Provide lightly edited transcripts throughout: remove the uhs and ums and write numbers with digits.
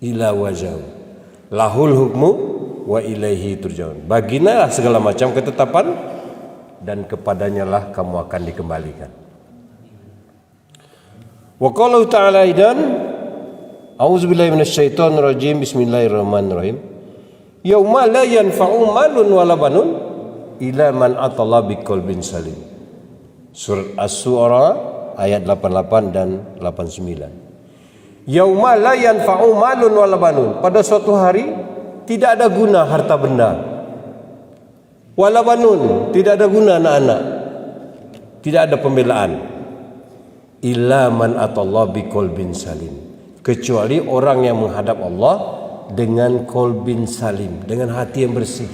ila wajhahu lahul hukmu wa ilaihi turja'un. Baginya segala macam ketetapan dan kepadanya lah kamu akan dikembalikan. Wa qala ta'ala aidan a'udzubillahi minasyaitonir rajim bismillahirrahmanirrahim yauma la yanfa'u malun wala banun ila man atalla biqalbin salim. Surat Asy-Syu'ara ayat 88 dan 89. Yauma la yanfa'u malun wala banun, pada suatu hari tidak ada guna harta benda. Wala banun, tidak ada guna anak-anak. Tidak ada pembelaan. Illa man atallah biqalbin salim, kecuali orang yang menghadap Allah dengan qalbin salim, dengan hati yang bersih.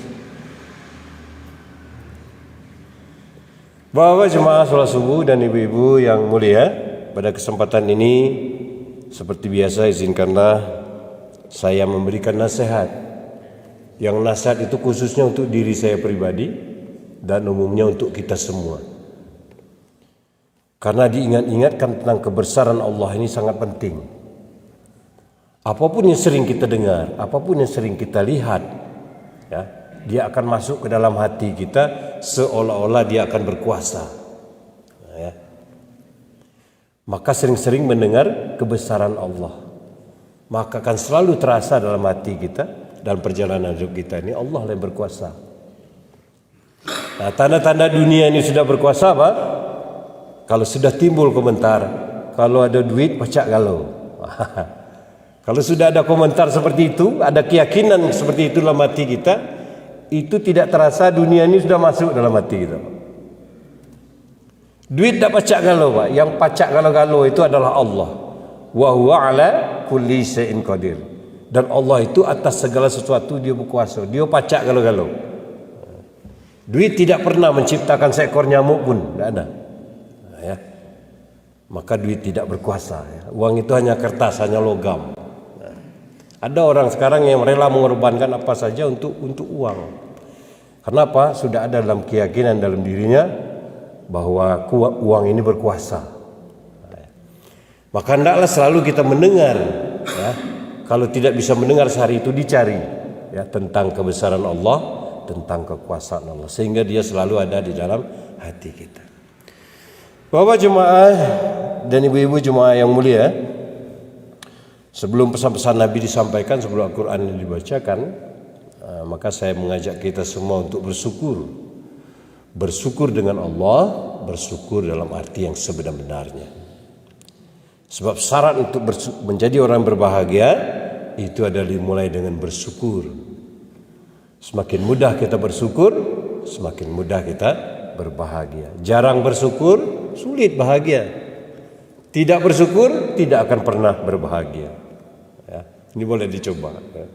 Bapak jemaah salat subuh dan ibu-ibu yang mulia, pada kesempatan ini seperti biasa izinkanlah saya memberikan nasihat. Yang nasihat itu khususnya untuk diri saya pribadi dan umumnya untuk kita semua. Karena diingat-ingatkan tentang kebesaran Allah ini sangat penting. Apapun yang sering kita dengar, apapun yang sering kita lihat, ya, dia akan masuk ke dalam hati kita seolah-olah dia akan berkuasa. Ya. Maka sering-sering mendengar kebesaran Allah, maka akan selalu terasa dalam hati kita, dalam perjalanan hidup kita ini Allah yang berkuasa. Nah, tanda-tanda dunia ini sudah berkuasa apa? Kalau sudah timbul komentar, kalau ada duit pacak galau. Kalau sudah ada komentar seperti itu, ada keyakinan seperti itu dalam hati kita, itu tidak terasa dunia ini sudah masuk dalam hati kita. Duit tak pacak galau, Pak. Yang pacak galau-galau itu adalah Allah. Wa huwa ala kulli syai'in qadir. Dan Allah itu atas segala sesuatu dia berkuasa. Dia pacak galau-galau. Duit tidak pernah menciptakan seekor nyamuk pun, tidak ada. Ya. Maka duit tidak berkuasa. Ya. Uang itu hanya kertas, hanya logam. Nah. Ada orang sekarang yang rela mengorbankan apa saja untuk uang. Kenapa? Sudah ada dalam keyakinan dalam dirinya bahwa uang ini berkuasa. Nah. Maka hendaklah selalu kita mendengar. Ya. Kalau tidak bisa mendengar sehari itu dicari, ya, tentang kebesaran Allah, tentang kekuasaan Allah, sehingga dia selalu ada di dalam hati kita. Bapak jemaah dan ibu-ibu jemaah yang mulia, sebelum pesan-pesan Nabi disampaikan, sebelum Al-Quran dibacakan, maka saya mengajak kita semua untuk bersyukur. Bersyukur dengan Allah, bersyukur dalam arti yang sebenar-benarnya. Sebab syarat untuk menjadi orang berbahagia itu adalah dimulai dengan bersyukur. Semakin mudah kita bersyukur, semakin mudah kita berbahagia. Jarang bersyukur, sulit bahagia. Tidak bersyukur, tidak akan pernah berbahagia. Ya, ini boleh dicoba. Ya.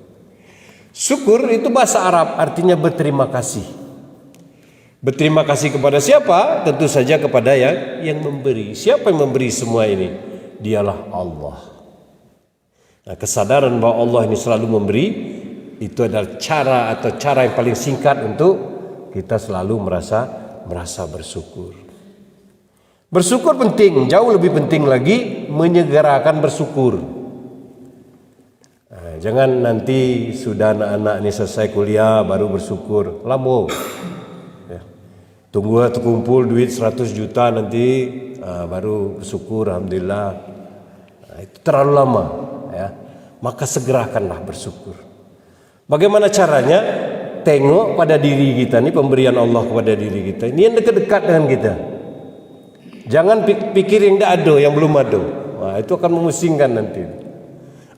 Syukur itu bahasa Arab, artinya berterima kasih. Berterima kasih kepada siapa? Tentu saja kepada yang memberi. Siapa yang memberi semua ini? Dialah Allah. Nah, kesadaran bahwa Allah ini selalu memberi, itu adalah cara yang paling singkat untuk kita selalu merasa bersyukur. Bersyukur penting, jauh lebih penting lagi menyegerakan bersyukur. Nah, jangan nanti sudah anak-anak ini selesai kuliah baru bersyukur. Lama. Ya. Tunggu terkumpul duit 100 juta nanti baru bersyukur, alhamdulillah. Nah, itu terlalu lama, ya. Maka segerakanlah bersyukur. Bagaimana caranya? Tengok pada diri kita ini, pemberian Allah kepada diri kita ini yang dekat-dekat dengan kita. Jangan pikir yang tidak ada, yang belum ada. Nah, itu akan memusingkan nanti.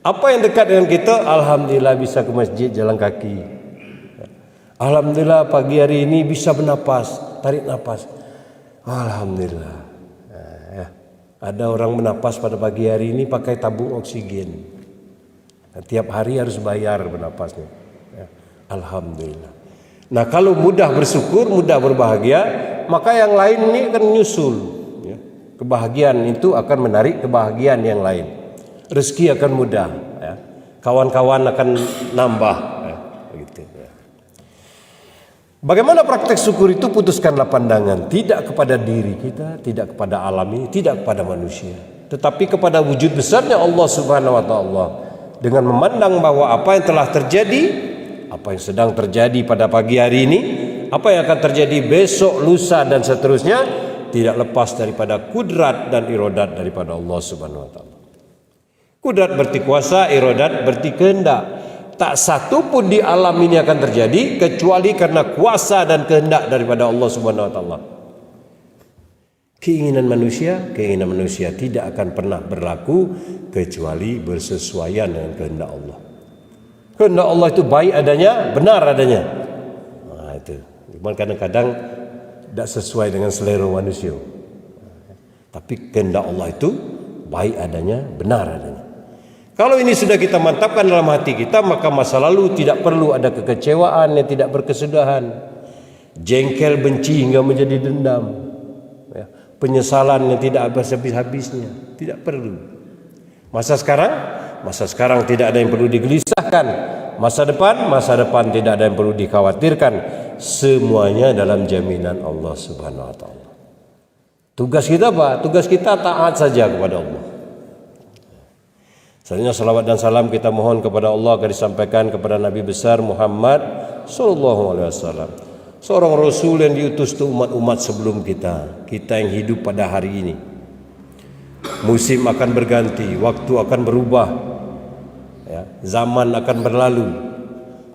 Apa yang dekat dengan kita? Alhamdulillah bisa ke masjid jalan kaki. Alhamdulillah pagi hari ini bisa bernapas, tarik napas. Alhamdulillah. Nah, ya. Ada orang bernapas pada pagi hari ini pakai tabung oksigen. Nah, tiap hari harus bayar bernapasnya. Ya. Alhamdulillah. Nah, kalau mudah bersyukur, mudah berbahagia, maka yang lain ini akan menyusul. Ya. Kebahagiaan itu akan menarik kebahagiaan yang lain. Rezeki akan mudah. Ya. Kawan-kawan akan nambah. Ya. Begitu. Ya. Bagaimana praktek syukur itu? Putuskanlah pandangan tidak kepada diri kita, tidak kepada alam ini, tidak kepada manusia, tetapi kepada wujud besarnya Allah Subhanahu wa taala. dengan memandang bahwa apa yang telah terjadi, apa yang sedang terjadi pada pagi hari ini, apa yang akan terjadi besok, lusa dan seterusnya, tidak lepas daripada kudrat dan iradat daripada Allah Subhanahu wa taala. Kudrat berarti kuasa, iradat berarti kehendak. Tak satu pun di alam ini akan terjadi kecuali karena kuasa dan kehendak daripada Allah Subhanahu wa taala. Keinginan manusia tidak akan pernah berlaku kecuali bersesuaian dengan kehendak Allah. Kehendak Allah itu baik adanya, benar adanya. Nah, itu. Cuma kadang-kadang tidak sesuai dengan selera manusia. Tapi kehendak Allah itu baik adanya, benar adanya. Kalau ini sudah kita mantapkan dalam hati kita, maka masa lalu tidak perlu ada kekecewaan yang tidak berkesudahan, jengkel, benci hingga menjadi dendam, ya, penyesalan yang tidak habis-habisnya, tidak perlu. Masa sekarang tidak ada yang perlu digelisahkan. Masa depan tidak ada yang perlu dikhawatirkan. Semuanya dalam jaminan Allah Subhanahu wa taala. Tugas kita apa? Tugas kita taat saja kepada Allah. Selanjutnya salawat dan salam kita mohon kepada Allah agar disampaikan kepada Nabi besar Muhammad sallallahu alaihi wasallam, seorang rasul yang diutus untuk umat-umat sebelum kita yang hidup pada hari ini. Musim akan berganti, waktu akan berubah, ya, zaman akan berlalu,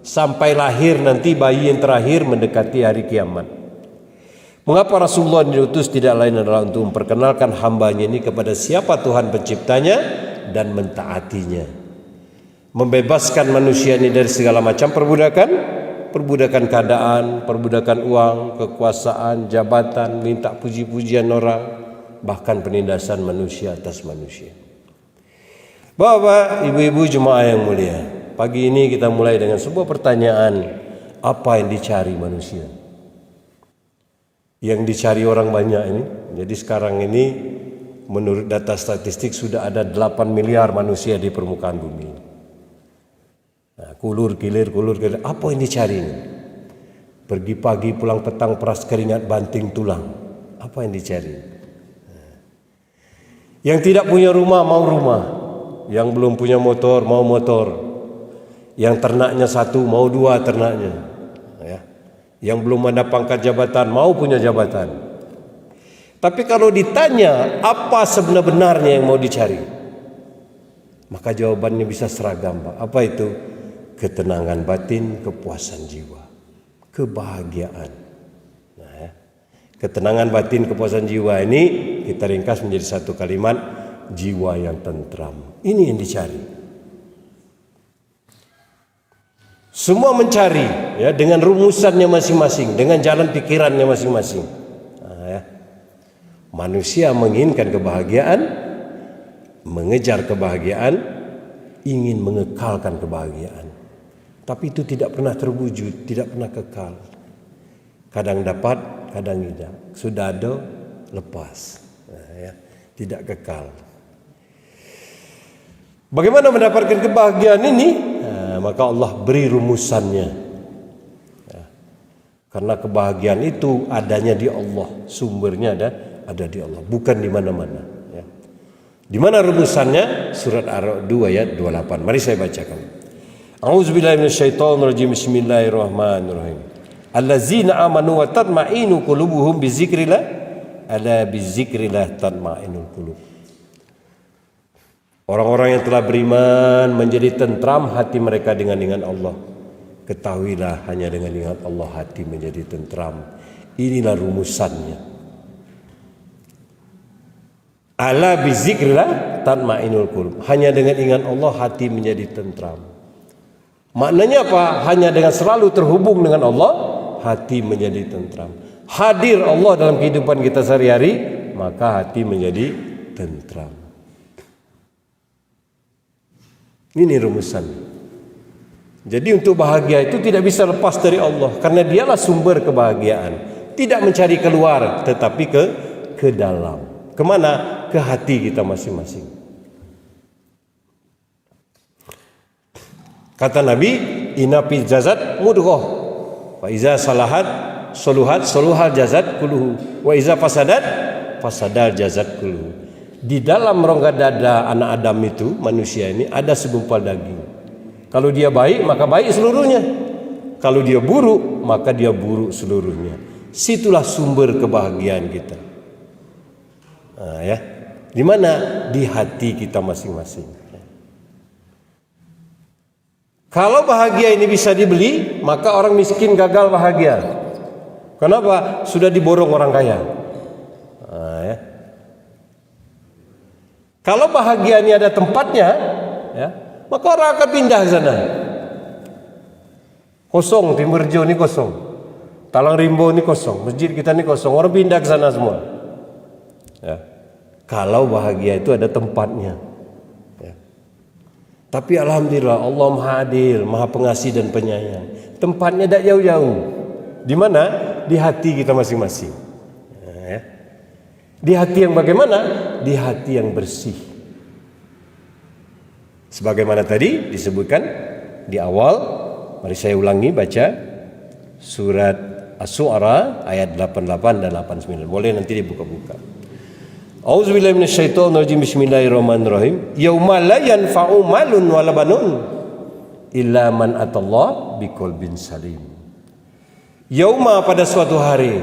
sampai lahir nanti bayi yang terakhir mendekati hari kiamat. Mengapa Rasulullah diutus? Tidak lain adalah untuk memperkenalkan hambanya ini kepada siapa Tuhan penciptanya dan mentaatinya, membebaskan manusia ini dari segala macam perbudakan keadaan, perbudakan uang, kekuasaan, jabatan, minta puji-pujian orang, bahkan penindasan manusia atas manusia. Bapak, ibu-ibu jemaah yang mulia, pagi ini kita mulai dengan sebuah pertanyaan. Apa yang dicari manusia? Yang dicari orang banyak ini. Jadi sekarang ini menurut data statistik sudah ada 8 miliar manusia di permukaan bumi. Nah, kulur kilir. Apa yang dicari ini? Pergi pagi pulang petang peras keringat banting tulang. Apa yang dicari? Yang tidak punya rumah mau rumah, yang belum punya motor mau motor, yang ternaknya satu mau dua ternaknya, ya. Yang belum ada pangkat jabatan mau punya jabatan. Tapi kalau ditanya apa sebenarnya yang mau dicari, maka jawabannya bisa seragam, Pak. Apa itu? Ketenangan batin, kepuasan jiwa, kebahagiaan. Nah, ya. Ketenangan batin, kepuasan jiwa ini kita ringkas menjadi satu kalimat, jiwa yang tentram. Ini yang dicari. Semua mencari, ya, dengan rumusannya masing-masing, dengan jalan pikirannya masing-masing. Nah, ya. Manusia menginginkan kebahagiaan, mengejar kebahagiaan, ingin mengekalkan kebahagiaan. Tapi itu tidak pernah terwujud, tidak pernah kekal. Kadang dapat, kadang tidak. Sudah ada, lepas. Nah, ya. Tidak kekal. Bagaimana mendapatkan kebahagiaan ini? Nah, maka Allah beri rumusannya. Ya. Karena kebahagiaan itu adanya di Allah, sumbernya ada di Allah, bukan di mana-mana. Ya. Di mana rumusannya? Surat Ar-Ra'd 2 ayat 28. Mari saya bacakan. A'udzubillahi minasyaitonirrajim. Bismillahirrahmanirrahim. Allazina amanu wa tatma'innu qulubuhum bizikrillah. Ala bizikrillah tatma'innul qulub. Orang-orang yang telah beriman menjadi tentram hati mereka dengan Allah. Ketahuilah hanya dengan Allah hati menjadi tentram. Inilah rumusannya. Ala bizikrillah tatma'innul qulub. Hanya dengan ingat Allah hati menjadi tentram. Maknanya apa? Hanya dengan selalu terhubung dengan Allah hati menjadi tentram. Hadir Allah dalam kehidupan kita sehari-hari, maka hati menjadi tentram. Ini rumusan. Jadi untuk bahagia itu tidak bisa lepas dari Allah, karena dialah sumber kebahagiaan. Tidak mencari keluar, tetapi ke dalam. Kemana? Ke hati kita masing-masing. Kata Nabi, inna fil jasad mudghah, wa iza soluhat jasad kulluhu, wa iza fasadal jasad kulluhu. Di dalam rongga dada anak Adam itu, manusia ini ada segumpal daging. Kalau dia baik, maka baik seluruhnya. Kalau dia buruk, maka dia buruk seluruhnya. Situlah sumber kebahagiaan kita. Nah, ya. Di mana? Di hati kita masing-masing. Kalau bahagia ini bisa dibeli, maka orang miskin gagal bahagia. Kenapa? Sudah diborong orang kaya. Nah, ya. Kalau bahagia ini ada tempatnya, ya, maka orang akan pindah ke sana. Kosong, Timurjo ini kosong, Talang Rimbo ini kosong, masjid kita ini kosong, orang pindah ke sana semua. Ya. Kalau bahagia itu ada tempatnya. Ya. Tapi alhamdulillah Allah Maha Adil, Maha Pengasih dan Penyayang. Tempatnya tidak jauh-jauh. Di mana? Di hati kita masing-masing. Ya. Di hati yang bagaimana? Di hati yang bersih. Sebagaimana tadi disebutkan di awal, mari saya ulangi baca surat Asy-Syu'ara ayat 88 dan 89. Boleh nanti dibuka-buka. A'udzubillahi minasyaitonirrajim. Bismillahirrahmanirrahim. Yauma la yanfa'u malun wala banun illa man atallaha biqalbin salim. Yauma, pada suatu hari,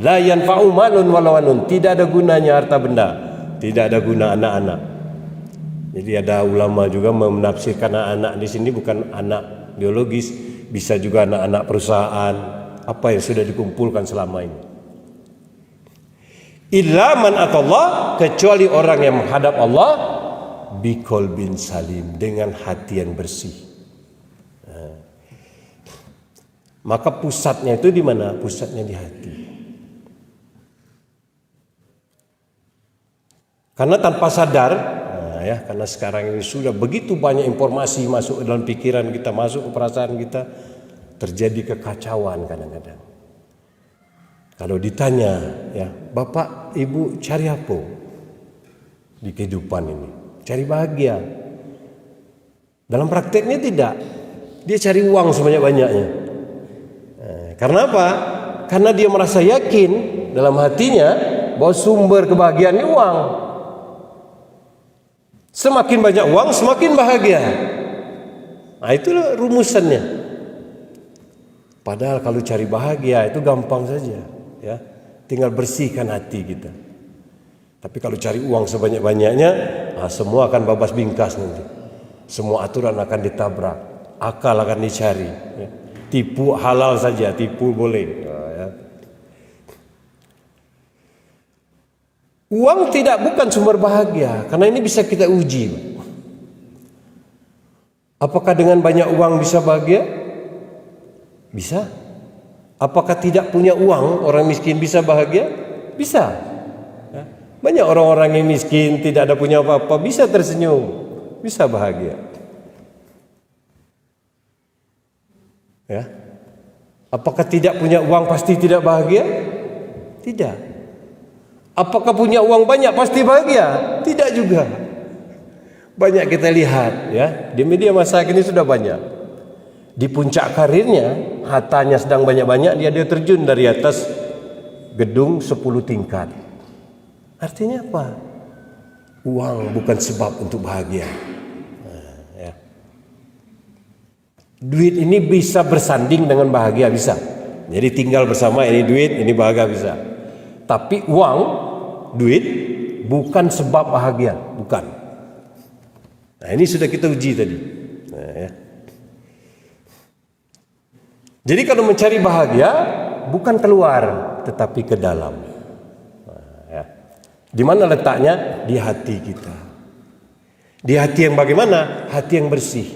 la yanfa'u malun wala banun, tidak ada gunanya harta benda, tidak ada guna anak-anak. Jadi ada ulama juga menafsirkan anak-anak di sini bukan anak biologis, bisa juga anak-anak perusahaan, apa yang sudah dikumpulkan selama ini. Illa man atallah, kecuali orang yang menghadap Allah biqalbin salim, dengan hati yang bersih. Nah, maka pusatnya itu di mana? Pusatnya di hati. Karena tanpa sadar, nah ya, karena sekarang ini sudah begitu banyak informasi masuk ke dalam pikiran kita, masuk ke perasaan kita, terjadi kekacauan kadang-kadang. Kalau ditanya, ya, Bapak, Ibu cari apa di kehidupan ini? Cari bahagia. Dalam prakteknya tidak. Dia cari uang sebanyak-banyaknya. Karena apa? Karena dia merasa yakin dalam hatinya bahwa sumber kebahagiaan ini uang. Semakin banyak uang, semakin bahagia. Nah, itulah rumusannya. Padahal kalau cari bahagia itu gampang saja. Ya, tinggal bersihkan hati kita. Tapi kalau cari uang sebanyak-banyaknya, nah, semua akan babas bingkas nanti. Semua aturan akan ditabrak, akal akan dicari. Ya. Tipu halal saja, tipu boleh. Nah, ya. Uang bukan sumber bahagia, karena ini bisa kita uji. Apakah dengan banyak uang bisa bahagia? Bisa. Apakah tidak punya uang orang miskin bisa bahagia? Bisa. Ya. Banyak orang-orang yang miskin tidak ada punya apa-apa bisa tersenyum, bisa bahagia. Ya. Apakah tidak punya uang pasti tidak bahagia? Tidak. Apakah punya uang banyak pasti bahagia? Tidak juga. Banyak kita lihat, ya, di media massa kini sudah banyak. Di puncak karirnya, hartanya sedang banyak-banyak, dia terjun dari atas gedung 10 tingkat. Artinya apa? Uang bukan sebab untuk bahagia. Nah, ya. Duit ini bisa bersanding dengan bahagia, bisa. Jadi tinggal bersama, ini duit, ini bahagia, bisa. Tapi uang, duit bukan sebab bahagia, bukan. Nah, ini sudah kita uji tadi. Nah, ya. Jadi kalau mencari bahagia bukan keluar, tetapi ke dalam. Nah, ya. Di mana letaknya? Di hati kita. Di hati yang bagaimana? Hati yang bersih.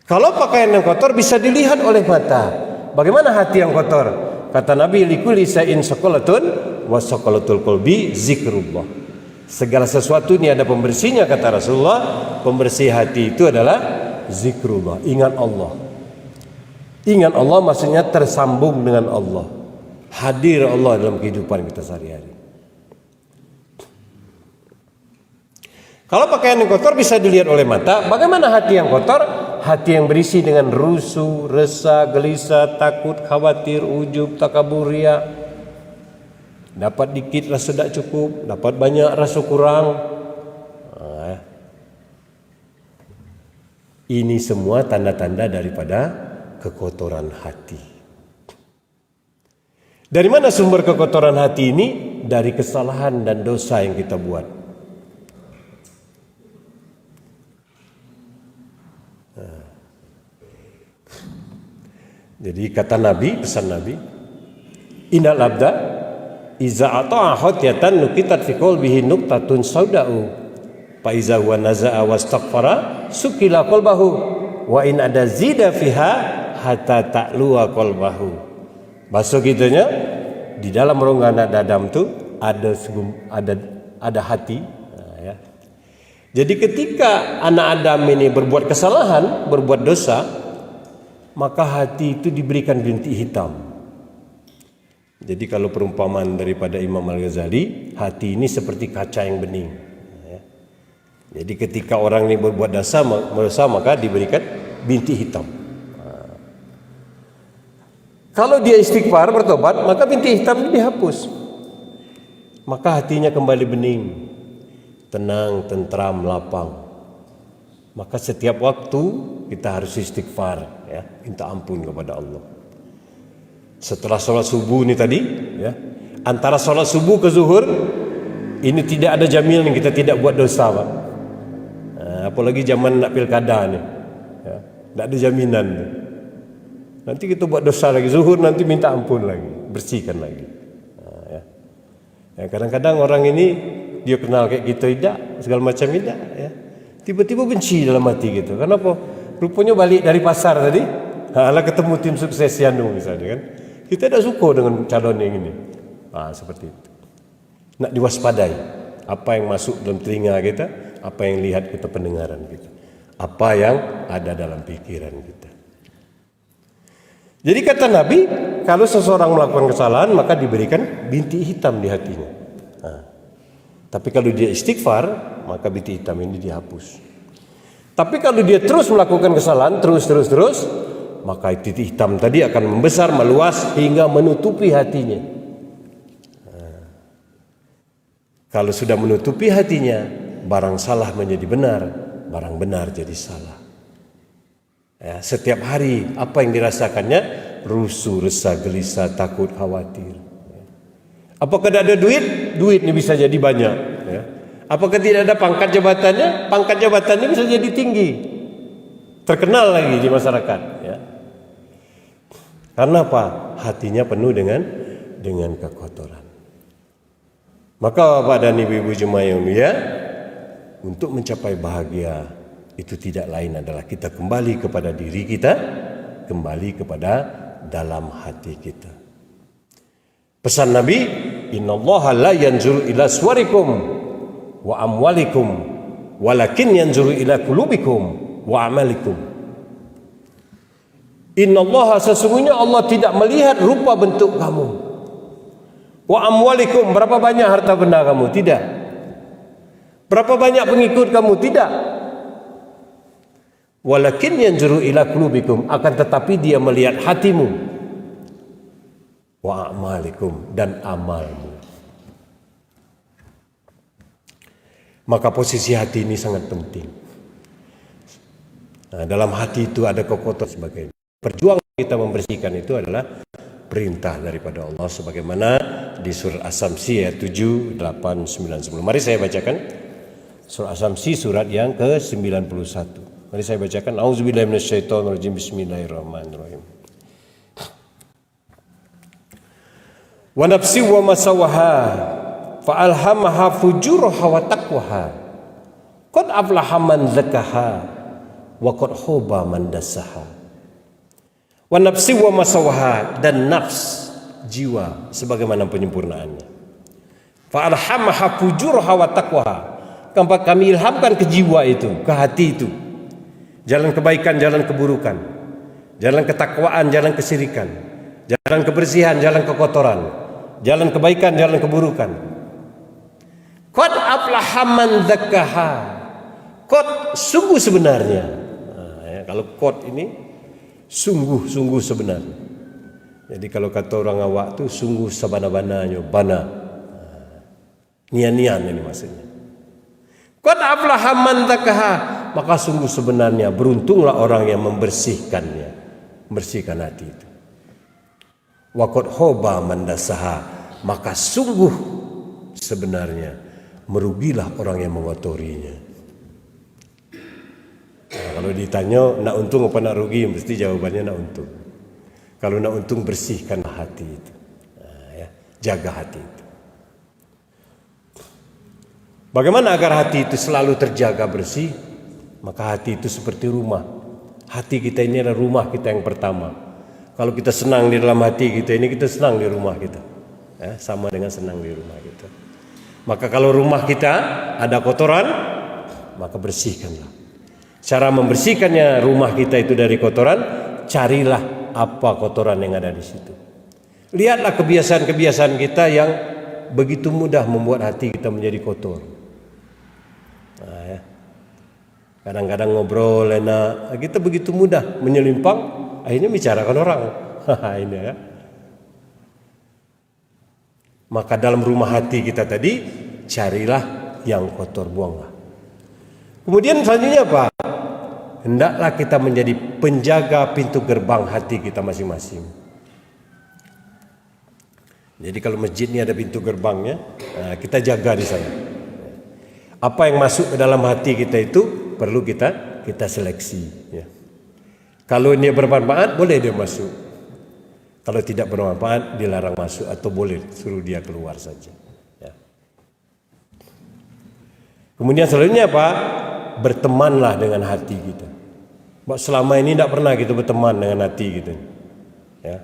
Kalau pakaian yang kotor bisa dilihat oleh mata. Bagaimana hati yang kotor? Kata Nabi, likulli shay'in shaqalatun wa shaqalatul qalbi zikrullah. Segala sesuatu ini ada pembersihnya, kata Rasulullah. Pembersih hati itu adalah zikrullah, ingat Allah. Ingat Allah maksudnya tersambung dengan Allah. Hadir Allah dalam kehidupan kita sehari-hari. Kalau pakaian yang kotor bisa dilihat oleh mata, bagaimana hati yang kotor? Hati yang berisi dengan rusuh, resah, gelisah, takut, khawatir, ujub, takabur, riya. Dapat dikit rasa tak cukup, dapat banyak rasa kurang. Ini semua tanda-tanda daripada kekotoran hati. Dari mana sumber kekotoran hati ini? Dari kesalahan dan dosa yang kita buat. Jadi kata Nabi, pesan Nabi, innal abda iza ata'a khatiyatan nukitat fi qalbihi nuqtatun sauda'u fa iza huwa naza'a wastaghfara sukila qalbahu wa in ada zida fiha hatta ta'luwa qalbahu. Bahasa kitanya, di dalam rongga anak dadam tu ada hati. Ya. Jadi ketika anak Adam ini berbuat kesalahan, berbuat dosa, maka hati itu diberikan bintik hitam. Jadi kalau perumpamaan daripada Imam Al-Ghazali, hati ini seperti kaca yang bening. Ya. Jadi ketika orang ini berbuat dosa, maka diberikan bintik hitam. Kalau dia istighfar, bertobat, maka bintik hitam ini dihapus. Maka hatinya kembali bening, tenang, tentram, lapang. Maka setiap waktu kita harus istighfar, ya, minta ampun kepada Allah. Setelah sholat subuh ini tadi, ya, antara sholat subuh ke zuhur, ini tidak ada jaminan kita tidak buat dosa, Pak. Apalagi zaman nak pilkada nih, ya, tidak ada jaminan. Nanti kita buat dosa lagi, zuhur nanti minta ampun lagi, bersihkan lagi. Ya, kadang-kadang orang ini dia kenal kayak kita tidak, segala macam tidak, ya. Tiba-tiba benci dalam hati gitu. Kenapa? Rupanya balik dari pasar tadi, lah ketemu tim sukses Yanu misalnya kan. Kita tidak suka dengan calon yang ini. Seperti itu. Nak diwaspadai. Apa yang masuk dalam telinga kita, apa yang lihat kita pendengaran kita, apa yang ada dalam pikiran kita. Jadi kata Nabi, kalau seseorang melakukan kesalahan maka diberikan bintik hitam di hatinya. Tapi kalau dia istighfar, maka bintik hitam ini dihapus. Tapi kalau dia terus melakukan kesalahan, terus, maka titik hitam tadi akan membesar, meluas hingga menutupi hatinya. Kalau sudah menutupi hatinya, barang salah menjadi benar, barang benar jadi salah. Ya, setiap hari apa yang dirasakannya? Rusuh, resah, gelisah, takut, khawatir. Apakah tidak ada duit? Duit ini bisa jadi banyak. Ya. Apakah tidak ada pangkat jabatannya? Pangkat jabatannya bisa jadi tinggi, terkenal lagi di masyarakat. Ya. Karena apa? Hatinya penuh dengan kekotoran. Maka Bapak dan Ibu-ibu jemaah yang mulia, untuk mencapai bahagia itu tidak lain adalah kita kembali kepada diri kita, kembali kepada dalam hati kita. Pesan Nabi, innallaha la yanzuru ila suwarikum wa amwalikum walakin yanzuru ila qulubikum wa amalikum. Innallaha, sesungguhnya Allah tidak melihat rupa bentuk kamu. Wa amwalikum, berapa banyak harta benda kamu? Tidak. Berapa banyak pengikut kamu? Tidak. Walakin yanzuru ila qulubikum, akan tetapi dia melihat hatimu. Wa a'malikum, dan amalmu. Maka posisi hati ini sangat penting. Dalam hati itu ada kekotoran sebagainya. Perjuangan kita membersihkan itu adalah perintah daripada Allah, sebagaimana di surat As-Samsi ayat 7, 8, 9, 10. Mari saya bacakan surat As-Samsi surat yang ke-91. Mari saya bacakan. Auzubillahi minasyaitonirrajim. Bismillahirrahmanirrahim. Wa nafsi wa masawaha fa alhamaha fujuraha wa taqwaha. Qad aflaha man zakaha wa qad khaba man dassaha. Wa nafsi wa masawaha, dan nafs, jiwa sebagaimana penyempurnaannya. Fa alhamaha fujuraha wa taqwaha. Kami ilhamkan ke jiwa itu, ke hati itu, jalan kebaikan, jalan keburukan, jalan ketakwaan, jalan kesyirikan, jalan kebersihan, jalan kekotoran, jalan kebaikan, jalan keburukan. Qad aflaha man zakkaha. Qad, sungguh sebenarnya. Kalau qad ini sungguh sebenarnya. Jadi kalau kata orang awak tu, sungguh sabana-bananya, bana. Nian-nian ini maksudnya. Qad aflaha man zakaha, maka sungguh sebenarnya beruntunglah orang yang membersihkannya, membersihkan hati itu. Wa qad khaba man dasaha, maka sungguh sebenarnya merugilah orang yang mengotorinya. Nah, kalau ditanya nak untung apa nak rugi, mesti jawabannya nak untung. Kalau nak untung, bersihkan hati itu. Nah, ya, jaga hati itu. Bagaimana agar hati itu selalu terjaga bersih? Maka hati itu seperti rumah. Hati kita ini adalah rumah kita yang pertama. Kalau kita senang di dalam hati kita ini, kita senang di rumah kita. Ya, sama dengan senang di rumah kita. Maka kalau rumah kita ada kotoran, maka bersihkanlah. Cara membersihkannya rumah kita itu dari kotoran, carilah apa kotoran yang ada di situ. Lihatlah kebiasaan-kebiasaan kita yang begitu mudah membuat hati kita menjadi kotor. Nah, ya. Kadang-kadang ngobrol enak, kita begitu mudah menyelimpang, akhirnya bicarakan orang. Ini ya. Maka dalam rumah hati kita tadi, carilah yang kotor, buanglah. Kemudian selanjutnya apa? Hendaklah kita menjadi penjaga pintu gerbang hati kita masing-masing. Jadi kalau masjid ini ada pintu gerbangnya, kita jaga di sana. Apa yang masuk ke dalam hati kita itu perlu kita seleksi. Ya. Kalau dia bermanfaat, boleh dia masuk. Kalau tidak bermanfaat, dilarang masuk atau boleh suruh dia keluar saja. Ya. Kemudian selanjutnya apa? Bertemanlah dengan hati kita. Selama ini tidak pernah kita berteman dengan hati kita. Ya.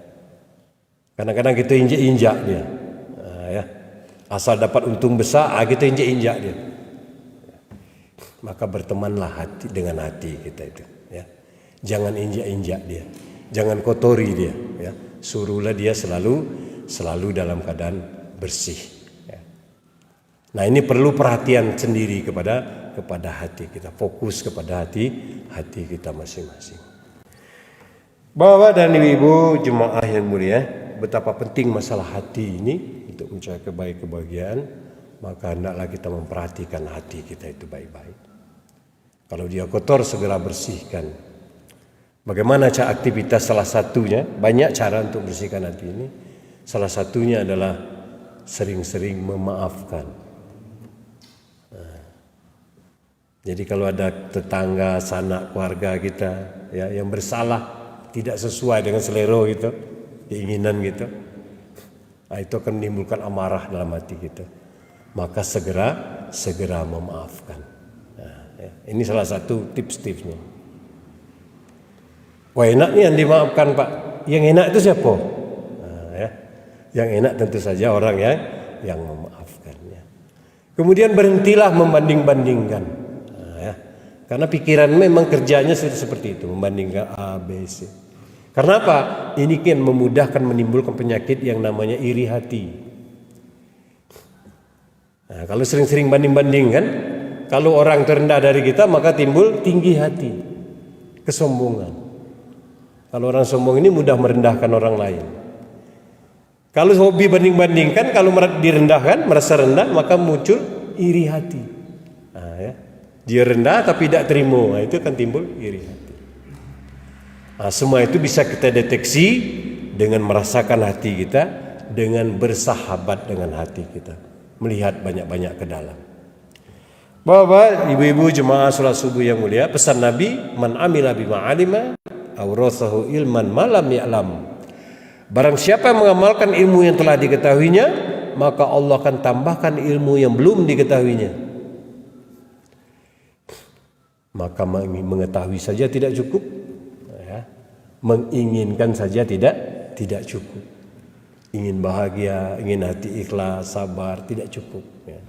Kadang-kadang kita injak-injak dia. Nah, ya. Asal dapat untung besar, kita injak-injak dia. Maka bertemanlah dengan hati kita itu. Ya. Jangan injak-injak dia. Jangan kotori dia. Ya. Suruhlah dia selalu dalam keadaan bersih. Ya. Nah, ini perlu perhatian sendiri kepada hati kita. Fokus kepada hati kita masing-masing. Bapak dan ibu jemaah yang mulia, betapa penting masalah hati ini untuk mencapai kebahagiaan. Maka hendaklah kita memperhatikan hati kita itu baik-baik. Kalau dia kotor, segera bersihkan. Bagaimana cara aktivitas salah satunya? Banyak cara untuk bersihkan hati ini. Salah satunya adalah sering-sering memaafkan. Jadi kalau ada tetangga, sanak keluarga kita ya, yang bersalah, tidak sesuai dengan selera kita, keinginan kita, itu akan menimbulkan amarah dalam hati kita. Maka segera memaafkan. Ya, ini salah satu tips-tipsnya. Wah, enak nih yang dimaafkan, Pak. Yang enak itu siapa? Nah, ya. Yang enak tentu saja orang yang memaafkannya. Kemudian berhentilah membanding-bandingkan. Nah, ya. Karena pikiran memang kerjanya seperti itu, membandingkan A, B, C. Karena apa? Ini kan memudahkan menimbulkan penyakit yang namanya iri hati. Nah, kalau sering-sering banding-bandingkan, kalau orang terendah dari kita, maka timbul tinggi hati, kesombongan. Kalau orang sombong ini mudah merendahkan orang lain. Kalau hobi banding-bandingkan, kalau direndahkan, merasa rendah, maka muncul iri hati. Nah, ya. Dia rendah tapi tidak terima, itu akan timbul iri hati. Nah, semua itu bisa kita deteksi dengan merasakan hati kita, dengan bersahabat dengan hati kita, melihat banyak-banyak ke dalam. Bapak, ibu-ibu jemaah salat subuh yang mulia, pesan Nabi, man amila bima alima awrathahu ilman malam ya'lam. Barang siapa yang mengamalkan ilmu yang telah diketahuinya, maka Allah akan tambahkan ilmu yang belum diketahuinya. Maka mengetahui saja tidak cukup, ya. Menginginkan saja tidak cukup. Ingin bahagia, ingin hati ikhlas, sabar, tidak cukup, ya.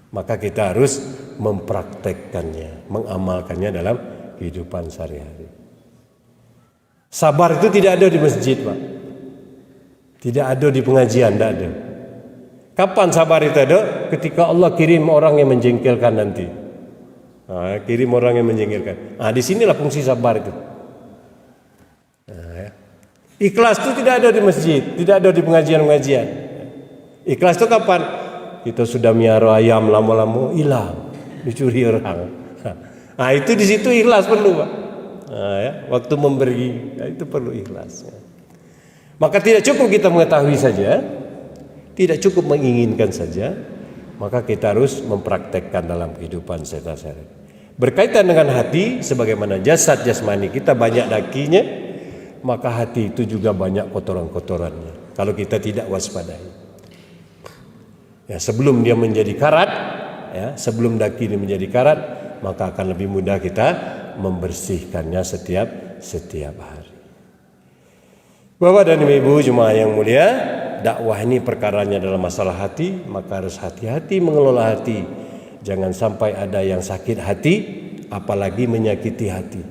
Maka kita harus mempraktekkannya, mengamalkannya dalam kehidupan sehari-hari. Sabar itu tidak ada di masjid, Pak. Tidak ada di pengajian, tidak ada. Kapan sabar itu ada? Ketika Allah kirim orang yang menjengkelkan nanti. Nah, kirim orang yang menjengkelkan. Nah, disinilah fungsi sabar itu. Nah, ya. Ikhlas itu tidak ada di masjid, tidak ada di pengajian-pengajian. Ikhlas itu kapan? kita sudah miara ayam lama-lama hilang, dicuri orang. Nah, itu di situ ikhlas perlu, Pak. Nah, ya, waktu memberi itu perlu ikhlas. Maka tidak cukup kita mengetahui saja, tidak cukup menginginkan saja, maka kita harus mempraktekkan dalam kehidupan sehari-hari. Berkaitan dengan hati, sebagaimana jasad jasmani kita banyak dakinya, maka hati itu juga banyak kotoran-kotorannya. Kalau kita tidak waspadai, ya, sebelum dia menjadi karat, ya, sebelum daki ini menjadi karat, maka akan lebih mudah kita membersihkannya setiap hari. Bapak dan Ibu jemaah yang mulia, dakwah ini perkaranya dalam masalah hati, maka harus hati-hati mengelola hati. Jangan sampai ada yang sakit hati, apalagi menyakiti hati.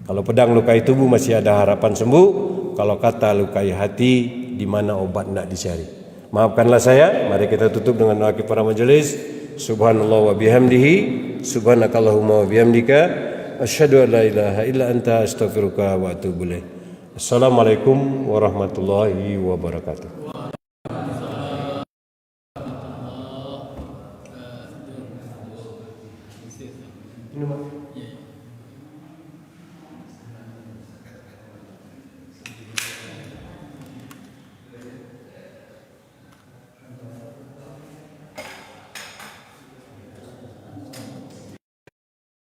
Kalau pedang lukai tubuh masih ada harapan sembuh, kalau kata lukai hati, di mana obat nak dicari. Maafkanlah saya, mari kita tutup dengan doa para majelis. Subhanallah wa bihamdihi, subhanakallahumma wa bihamdika, asyhadu an la ilaha illa anta astaghfiruka wa atubu ilaik. Assalamualaikum warahmatullahi wabarakatuh.